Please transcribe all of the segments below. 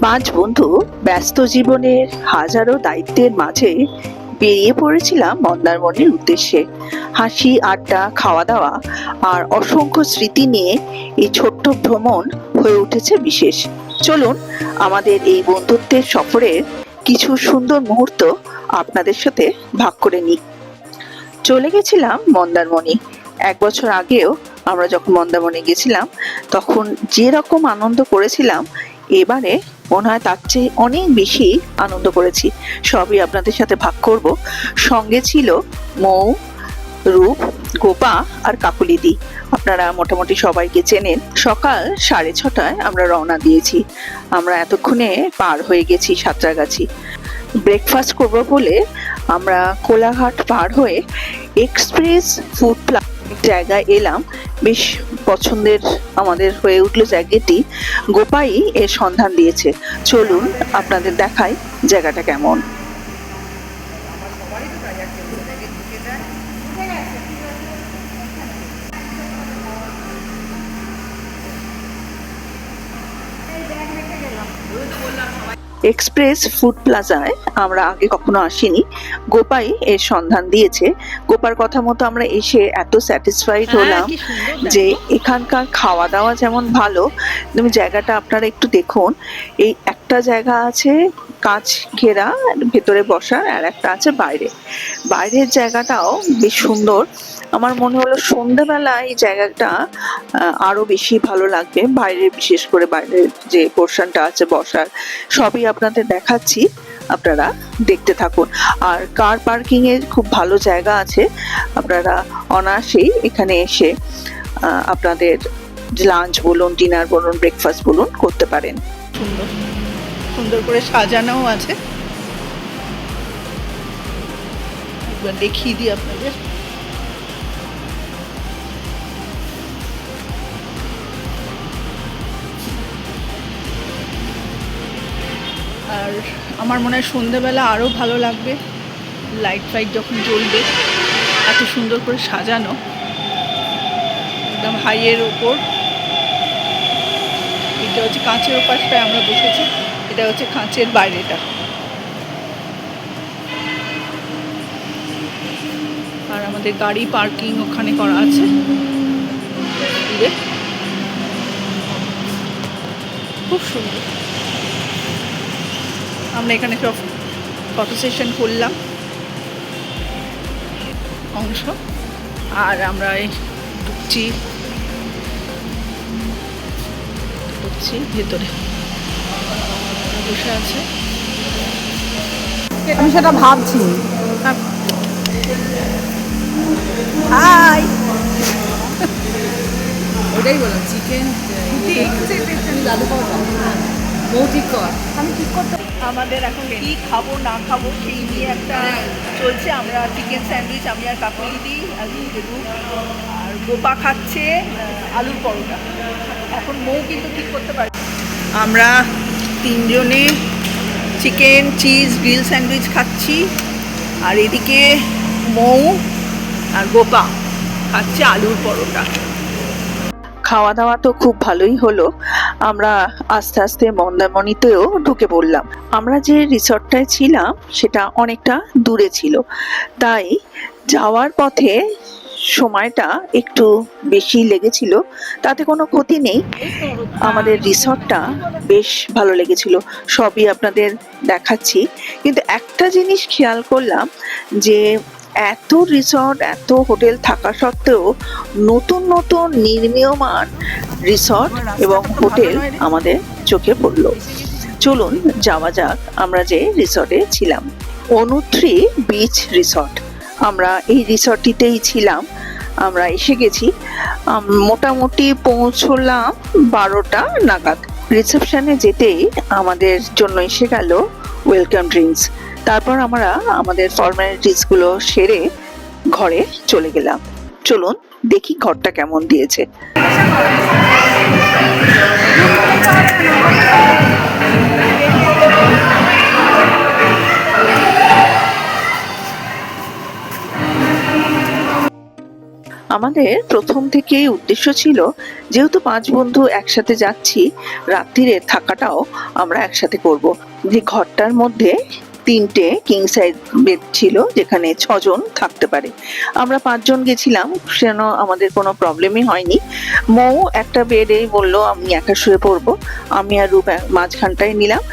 পাঁচ বন্ধু ব্যস্ত জীবনের হাজারো দায়িত্বের মাঝে বেরিয়ে পড়েছিলাম মন্দারমণির উদ্দেশ্যে। হাসি, আড্ডা, খাওয়া দাওয়া আর অসংখ্য স্মৃতি নিয়ে এই ছোট্ট ভ্রমণ হয়ে উঠেছে বিশেষ। চলুন আমাদের এই বন্ধুত্বের সফরের কিছু সুন্দর মুহূর্ত আপনাদের সাথে ভাগ করে নিই। চলে গেছিলাম মন্দারমণি। 1 বছর আগেও আমরা যখন মন্দারমণি গেছিলাম তখন যেরকম আনন্দ করেছিলাম, এবারে মনে হয় তার চেয়ে অনেক বেশি আনন্দ করেছি। সবই আপনাদের সাথে ভাগ করব। সঙ্গে ছিল মৌ, রূপ, গোপা আর কাকুলিদি। আপনারা মোটামুটি সবাইকে চেনেন। সকাল 6:30টায় আমরা রওনা দিয়েছি। আমরা এতক্ষণে পার হয়ে গেছি সাঁতরাগাছি। ব্রেকফাস্ট করব বলে আমরা কোলাঘাট পার হয়ে এক্সপ্রেস ফুড জায়গায় এলাম। বেশ পছন্দের আমাদের হয়ে উঠলো জায়গাটি। গোপাই এর সন্ধান দিয়েছে। চলুন আপনাদের দেখাই জায়গাটা কেমন। এক্সপ্রেস ফুড প্লাজায় আমরা আগে কখনো আসিনি। গোপাই এর সন্ধান দিয়েছে। গোপার কথা মতো আমরা এসে এত স্যাটিসফাইড হলাম যে এখানকার খাওয়া দাওয়া যেমন ভালো, তুমি জায়গাটা আপনারা একটু দেখুন। এই একটা জায়গা আছে কাঁচ ঘেরা, ভেতরে বসার, আর একটা আছে বাইরে। বাইরের জায়গাটাও বেশ সুন্দর। আমার মনে হলো সন্ধ্যাবেলা এই জায়গাটা আরো বেশি ভালো লাগবে। বাইরে, বিশেষ করে বাইরের যে পোর্শনটা আছে বসার, সবই আপনাদের দেখাচ্ছি, আপনারা দেখতে থাকুন। আর কার পার্কিং এর খুব ভালো জায়গা আছে। আপনারা অনায়াসেই এখানে এসে আপনাদের লাঞ্চ বলুন, ডিনার বলুন, ব্রেকফাস্ট বলুন করতে পারেন। সুন্দর সুন্দর করে সাজানো আছে। একবার দেখিয়ে দিই আপনাদের। আর আমার মনে হয় সন্ধ্যেবেলা আরও ভালো লাগবে, লাইট ফাইট যখন জ্বলবে। এত সুন্দর করে সাজানো, একদম হাইয়ের ওপর। এটা হচ্ছে কাঁচের ওপাশটায় আমরা বসেছি, এটা হচ্ছে কাঁচের বাইরেটা। আর আমাদের গাড়ি পার্কিং ওখানে করা আছে দূরে। খুব সুন্দর। আমরা এখানে সব ফটো সেশন করলাম অংশ। আর আমরা এই ঢুকছি ভেতরে, বসে আছে। আমি সেটা ভাবছি। হাই, ওটাই বললাম, চিকেন লাড্ডু পাওয়া বউ ঠিক কর। আমি ঠিক করতে আমাদের এখন কি খাবো না খাবো সেই নিয়ে একটা চলছে। আমরা চিকেন স্যান্ডউইচ, আমি আর কাকুলিদি আর রূপ, আর গোপা খাচ্ছে আলুর পরোটা। এখন মৌ কিন্তু ঠিক করতে পারি। আমরা তিনজনে চিকেন চিজ গ্রিল স্যান্ডউইচ খাচ্ছি, আর এদিকে মৌ আর গোপা খাচ্ছে আলুর পরোটা। খাওয়া দাওয়া তো খুব ভালোই হলো। আমরা আস্তে আস্তে মন্দারমণিতেও ঢুকে পড়লাম। আমরা যে রিসর্টটায় ছিলাম সেটা অনেকটা দূরে ছিল, তাই যাওয়ার পথে সময়টা একটু বেশি লেগেছিল। তাতে কোনো ক্ষতি নেই। আমাদের রিসর্টটা বেশ ভালো লেগেছিল, সবই আপনাদের দেখাচ্ছি। কিন্তু একটা জিনিস খেয়াল করলাম যে এত রিসর্ট, এত হোটেল থাকা সত্ত্বেও নতুন নতুন নির্মীয়মান রিসর্ট এবং হোটেল আমাদের চোখে পড়লো। চলুন যাওয়া যাক আমরা যে রিসর্টে ছিলাম, অনুত্রি বিচ রিসর্ট। আমরা এই রিসর্টটিতেই ছিলাম। আমরা এসে গেছি, মোটামুটি পৌঁছলাম 12টা নাগাদ। রিসেপশনে যেতেই আমাদের জন্য এসে গেল ওয়েলকাম ড্রিঙ্কস। তারপর আমরা আমাদের ফর্মালিটিসগুলো সেরে ঘরে চলে গেলাম। চলুন দেখি ঘরটা কেমন দিয়েছে। আমাদের প্রথম থেকেই উদ্দেশ্য ছিল, যেহেতু 5 বন্ধু একসাথে যাচ্ছি, রাত্রিরে থাকাটাও আমরা একসাথে করব। যে ঘরটার মধ্যে 3টে কিং সাইজ বেড ছিল, যেখানে 6 জন থাকতে পারে। আমরা 5 জন গেছিলাম, সেন আমাদের কোনো প্রবলেমই হয়নি। মৌ একটা বেডেই বললো আমি একা শুয়ে পড়বো, আমি আর রূপ মাঝখানটায় নিলাম।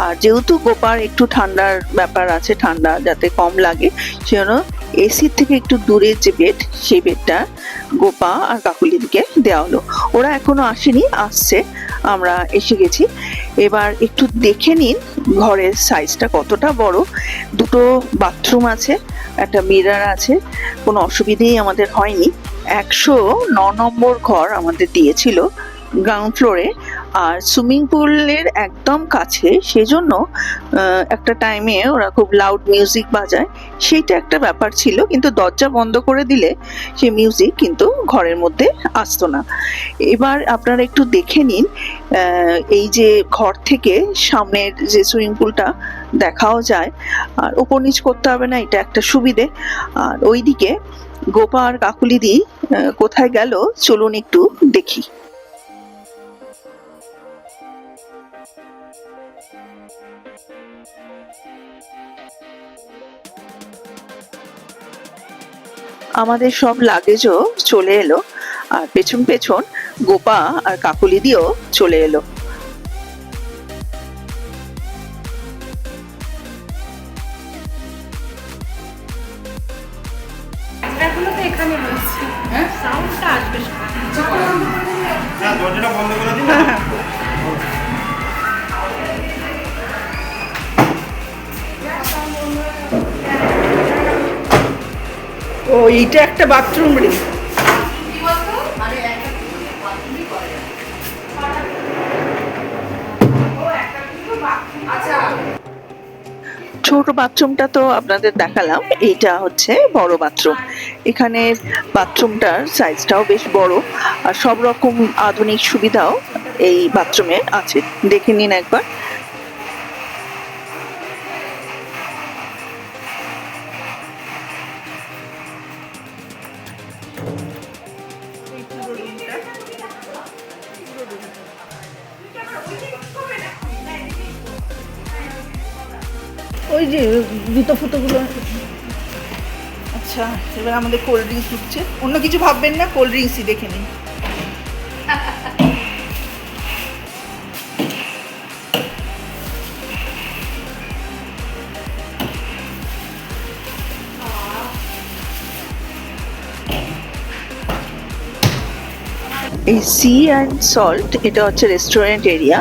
আর যেহেতু গোপার একটু ঠান্ডার ব্যাপার আছে, ঠান্ডা যাতে কম লাগে, সেজন্য এসির থেকে একটু দূরের যে বেড, সেই বেডটা গোপা আর কাকুলিদিকে দেওয়া হলো। ওরা এখনো আসেনি, আসছে, আমরা এসে গেছি। এবার একটু দেখে নিন ঘরের সাইজটা কতটা বড়। 2টো বাথরুম আছে, একটা মিরর আছে, কোনো অসুবিধেই আমাদের হয়নি। 109 নম্বর ঘর আমাদের দিয়েছিল গ্রাউন্ড ফ্লোরে, আর সুইমিং পুলের একদম কাছে, সেজন্য একটা টাইমে ওরা খুব লাউড মিউজিক বাজায়, সেইটা একটা ব্যাপার ছিল। কিন্তু দরজা বন্ধ করে দিলে সেই মিউজিক কিন্তু ঘরের মধ্যে আসতো না। এবার আপনারা একটু দেখে নিন, এই যে ঘর থেকে সামনের যে সুইমিং পুলটা দেখাও যায়, আর উপর নিচ করতে হবে না, এটা একটা সুবিধে। আর ওইদিকে গোপা আর কাকুলিদি কোথায় গেল চলুন একটু দেখি। আমাদের সব লাগেজও চলে এলো, আর পেছন পেছন গোপা আর কাকুলিদিও চলে এলো। এগুলো তো এখানে রয়েছে, হ্যাঁ সাউন্ডটা আসবে। হ্যাঁ, দরজাটা বন্ধ করে দিন। ও, এইটা একটা বাথরুম রে। ছোট বাথরুমটা তো আপনাদের দেখালাম, এইটা হচ্ছে বড় বাথরুম। এখানে বাথরুমটার সাইজটাও বেশ বড়, আর সব রকম আধুনিক সুবিধাও এই বাথরুমে আছে, দেখে নিন একবার। ওই যে জুতো ফুতোগুলো। আচ্ছা, এবার আমাদের কোল্ড ড্রিঙ্কস ঢুকছে। অন্য কিছু ভাববেন না, কোল্ড ড্রিঙ্কসই দেখে নিন। এই সি অ্যান্ড সল্ট, এটা হচ্ছে রেস্টুরেন্ট এরিয়া।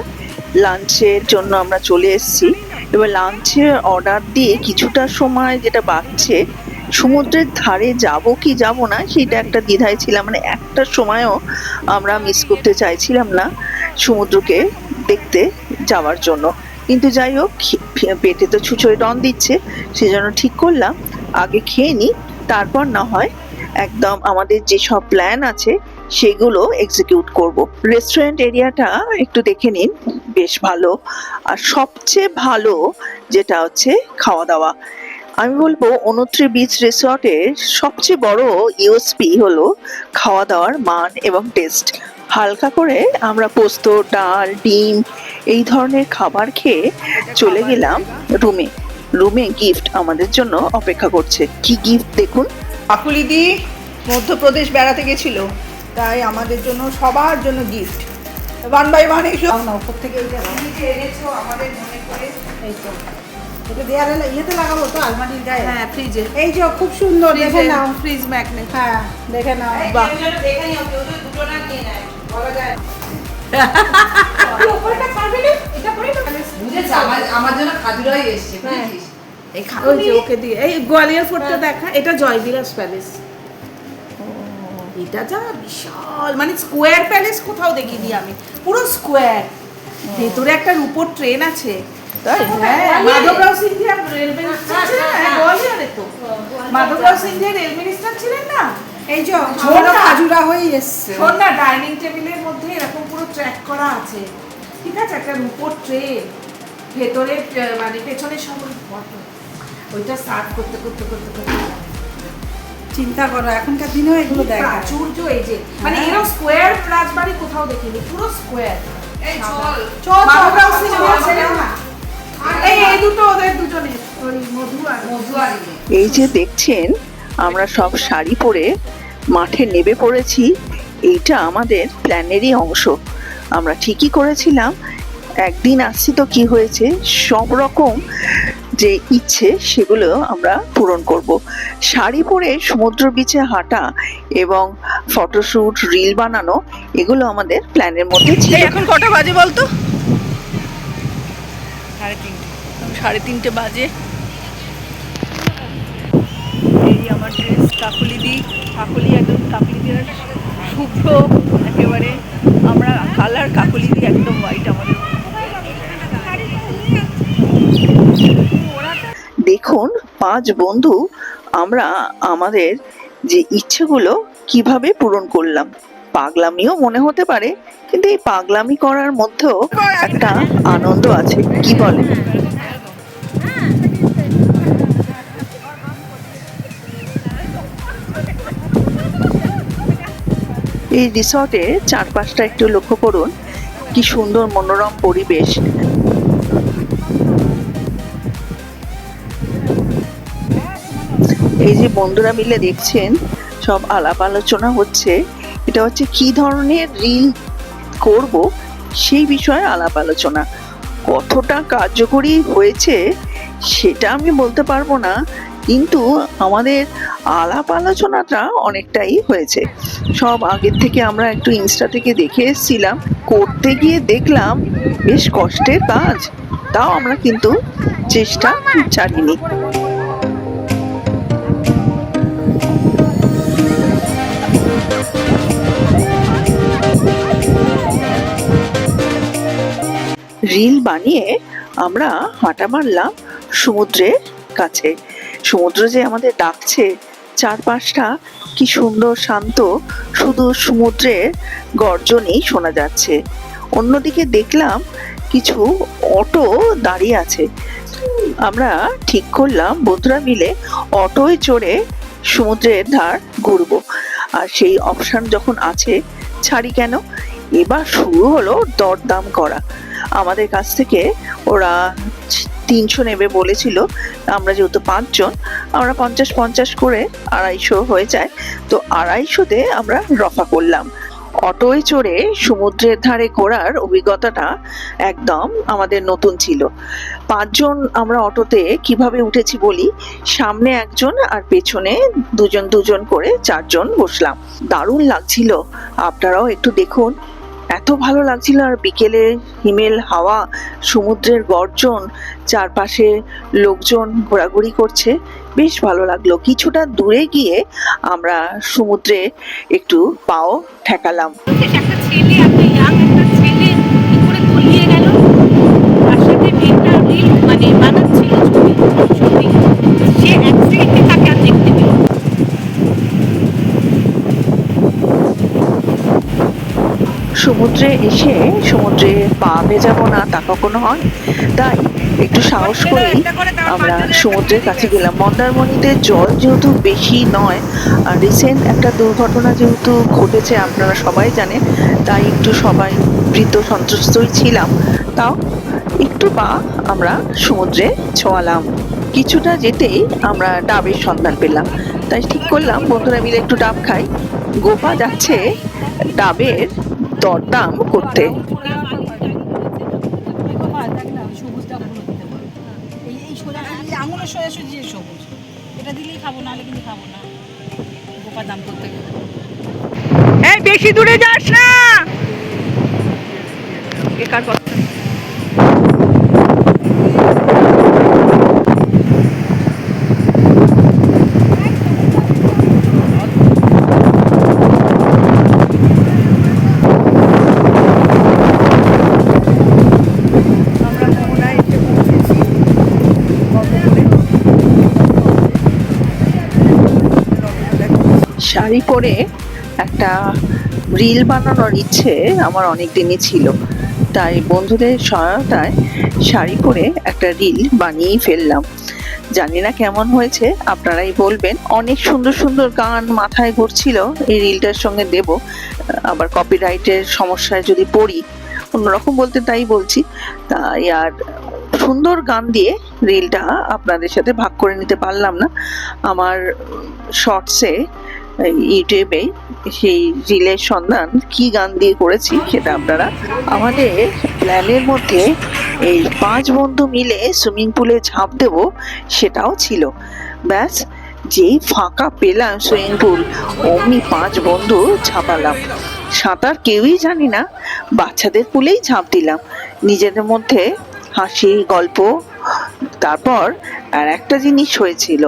লাঞ্চের জন্য আমরা চলে এসেছি। এবার লাঞ্চের অর্ডার দিয়ে কিছুটা সময় যেটা বাঁচছে, সমুদ্রের ধারে যাব কি যাব না সেটা একটা দ্বিধায় ছিলাম। মানে একটা সময়ও আমরা মিস করতে চাইছিলাম না সমুদ্রকে দেখতে যাওয়ার জন্য। কিন্তু যাই হোক, পেটে তো ছুঁচোয় ডন দিচ্ছে, সেজন্য ঠিক করলাম আগে খেয়ে নিই, তারপর না হয় একদম আমাদের যেসব প্ল্যান আছে সেগুলো এক্সিকিউট করব। রেস্টুরেন্ট এরিয়াটা একটু দেখে নিন, বেশ ভালো। আর সবচেয়ে ভালো যেটা হচ্ছে খাওয়া দাওয়া। আমি বলবো 29 বিচ রিসর্টের সবচেয়ে বড় ইউএসপি হলো খাওয়া দাওয়ার মান এবং টেস্ট। হালকা করে আমরা পোস্ত, ডাল, ডিম এই ধরনের খাবার খেয়ে চলে গেলাম রুমে। রুমে গিফট আমাদের জন্য অপেক্ষা করছে। কি গিফট দেখুন। কাকুলিদি মধ্যপ্রদেশ বেড়াতে গেছিল, তাই আমাদের জন্য সবার জন্য গিফট। 1 বাই 1 এসো না, উপর থেকে এনেছো আমাদের মনে করে। এই তো এটা দেয়ালে ইয়েতে লাগাবো তো, আলমারির গায়ে। হ্যাঁ, ফ্রিজে। এই যে খুব সুন্দর, দেখে নাও। Fridge magnet. হ্যাঁ দেখে নাও। বাহ, দেখে নিও, কেউ যদি দুটো না নিয়ে নেয় বলা যায়। উপরটা পারবে না, এটা পরে তো বুঝেছ। আমার জন্য খাজুরাই এসেছে, বুঝেছিস? এই ওই যে ওকে দিয়ে। এই গোয়ালিয়র ফোর্টটা দেখা, এটা জয়বিলাস প্যালেস। এটা যা বিশাল, মানে স্কোয়ার প্যালেস কোথাও দেখিনি আমি, পুরো স্কোয়ার। ভেতরে একটা রূপোর ট্রেন আছে। তাই? হ্যাঁ, মাধবরাও সিন্ধিয়া রেল মিনিস্টার ছিলেন। হ্যাঁ, গোয়ালিয়রে তো মাধবরাও সিন্ধিয়া রেল মিনিস্টার ছিলেন না। এই যে আমরা খাজুরা হয়ে এসছে। শোন না, ডাইনিং টেবিলের মধ্যে এরকম পুরো ট্র্যাক করা আছে, ঠিক আছে? একটা রূপোর ট্রেন, ভেতরে মানে পেছনে সব ফটো, ওইটা সার্ভ করতে করতে করতে করতে চিন্তা করো এখনকার দিনেও এগুলো দেখা প্রাচুর্য এই যে মানে এরকম স্কোয়ার রাজবাড়ি কোথাও দেখিনি পুরো স্কোয়ার এই চল চল এই দুটো ওদের দুজনের ওই মধু আর এই যে দেখছেন আমরা সব শাড়ি পরে মাঠে নেমে পড়েছি, এইটা আমাদের প্ল্যানেরই অংশ। আমরা ঠিকই করেছিলাম, একদিন আসছি তো কি হয়েছে, সব রকম যে ইচ্ছে সেগুলো আমরা পূরণ করব। শাড়ি পরে সমুদ্র বিচে হাঁটা এবং ফটোশ্যুট, রিল বানানো, এগুলো আমাদের প্ল্যানের মধ্যে ছিল। এখন কটা বাজে বলতো? 3:30 বাজে। এই আমার ড্রেস কাকুলি একদম কাকুলি দিয়ে শুভ্র একেবারে, আমরা কালার কাকুলি দিয়ে একদম হোয়াইট আমাদের। দেখুন 5 বন্ধু আমরা আমাদের যে ইচ্ছেগুলো কিভাবে পূরণ করলাম। পাগলামিও মনে হতে পারে, কিন্তু এই পাগলামি করার মধ্যেও একটা আনন্দ আছে, কি বলে? এই রিসর্টের চারপাশটা একটু লক্ষ্য করুন, কি সুন্দর মনোরম পরিবেশ। এই যে বন্ধুরা মিলে দেখছেন সব আলাপ আলোচনা হচ্ছে, এটা হচ্ছে কি ধরনের রিল করব সেই বিষয়ে আলাপ আলোচনা। কতটা কার্যকরী হয়েছে সেটা আমি বলতে পারবো না, কিন্তু আমাদের আলাপ আলোচনাটা অনেকটাই হয়েছে। সব আগের থেকে আমরা একটু ইনস্টা থেকে দেখে এসেছিলাম, করতে গিয়ে দেখলাম বেশ কষ্টের কাজ, তাও আমরা কিন্তু চেষ্টা ছাড়িনি। রিল বানিয়ে আমরা হাঁটা মারলাম সমুদ্রের কাছে। সমুদ্র যে আমাদের ডাকছে, চারপাশটা কি সুন্দর শান্ত, শুধু সমুদ্রের গর্জনই শোনা যাচ্ছে। অন্যদিকে দেখলাম কিছু অটো দাঁড়িয়ে আছে। আমরা ঠিক করলাম বন্ধুরা মিলে অটোয় চড়ে সমুদ্রের ধার ঘুরবো, আর সেই অপশন যখন আছে ছাড়ি কেন। এবার শুরু হলো দরদাম করা। আমাদের কাছ থেকে ওরা 300 নেবে বলেছিল, আমরা যেহেতু 5 জন, আমরা 50-50 করে 250 হয়ে যায়, তো 250-তে আমরা রফা করলাম। অটোয় চড়ে সমুদ্রের ধারে ঘোরার অভিজ্ঞতাটা একদম আমাদের নতুন ছিল। 5 জন আমরা অটোতে কিভাবে উঠেছি বলি, সামনে একজন আর পেছনে দুজন করে 4 জন বসলাম। দারুণ লাগছিল, আপনারাও একটু দেখুন, এত ভালো লাগছিল। আর বিকেলে হিমেল হাওয়া, সমুদ্রের গর্জন, চারপাশে লোকজন ঘোরাঘুরি করছে, বেশ ভালো লাগলো। কিছুটা দূরে গিয়ে আমরা সমুদ্রে একটু পাও ঠেকালাম। একটা ছেলে একটা ইয়াং একটা ছেলে কি করে তলিয়ে গেল, তার সাথে মেয়েটা রিল মানে বানাচ্ছিল ছবি, সে এক সেকেন্ডে তাকে আর দেখতে পেল। সমুদ্রে এসে সমুদ্রে পা ভেজাবো না তা কখনো হয়, তাই একটু সাহস করেই আমরা সমুদ্রের কাছে গেলাম। মন্দারমণিতে জল যেহেতু বেশি নয়, আর রিসেন্ট একটা দুর্ঘটনা যেহেতু ঘটেছে আপনারা সবাই জানেন, তাই একটু সবাই ভীত সন্ত্রস্তই ছিলাম, তাও একটু পা আমরা সমুদ্রে ছোঁয়ালাম। কিছুটা যেতেই আমরা ডাবের সন্ধান পেলাম, তাই ঠিক করলাম বন্ধুরা মিলে একটু ডাব খাই। গোপা যাচ্ছে ডাবের দরদাম করতে। আঙুলের সোজাসুজি সবুজ, এটা দিলেই খাবো, নাহলে কিন্তু খাবো না। গোপা দাম করতে গেলে এই বেশি দূরে যাস না, একার কথা। শাড়ি পরে একটা রিল বানানোর ইচ্ছে আমার অনেক দিনই ছিল, তাই বন্ধুদের সহায়তায় শাড়ি পরে একটা রিল বানিয়েই ফেললাম। জানি না কেমন হয়েছে, আপনারাই বলবেন। অনেক সুন্দর সুন্দর গান মাথায় ঘুরছিল, এই রিলটার সঙ্গে দেব, আবার কপিরাইটের সমস্যায় যদি পড়ি, অন্যরকম বলতে তাই বলছি। তাই আর সুন্দর গান দিয়ে রিলটা আপনাদের সাথে ভাগ করে নিতে পারলাম না। আমার শর্টসে ইউটিউবে সেই রিলের সন্ধান কি গান দিয়ে করেছি সেটা আপনারা, আমাদের প্ল্যানের মধ্যে এই 5 বন্ধু মিলে সুইমিং পুলে ঝাঁপ দেব সেটাও ছিল। ব্যাস, যেই ফাঁকা পেলাম সুইমিং পুল, অমনি 5 বন্ধু ঝাঁপালাম। সাঁতার কেউই জানি না, বাচ্চাদের পুলেই ঝাঁপ দিলাম। নিজেদের মধ্যে হাসি গল্প। তারপর আর একটা জিনিস হয়েছিল,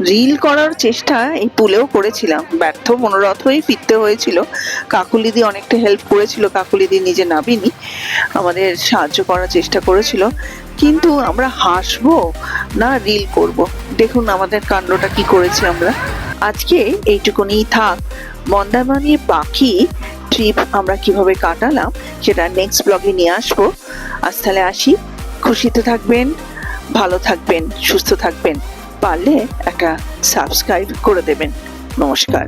রিল করার চেষ্টা এই পুলেও করেছিলাম, ব্যর্থ মনোরথ হয়ে ফিরতে হয়েছিল। কাকুলিদি অনেকটা হেল্প করেছিল, কাকুলিদি নিজে নাবিনি, আমাদের সাহায্য করার চেষ্টা করেছিল। কিন্তু আমরা হাসবো না রিল করব, দেখুন আমাদের কাণ্ডটা কি করেছি আমরা। আজকে এইটুকুনি থাক। মন্দারমণির বাকি ট্রিপ আমরা কিভাবে কাটালাম সেটা নেক্সট ব্লগে নিয়ে আসবো। আজ তাহলে আসি, খুশিতে থাকবেন, ভালো থাকবেন, সুস্থ থাকবেন, পারলে একটা সাবস্ক্রাইব করে দেবেন। নমস্কার।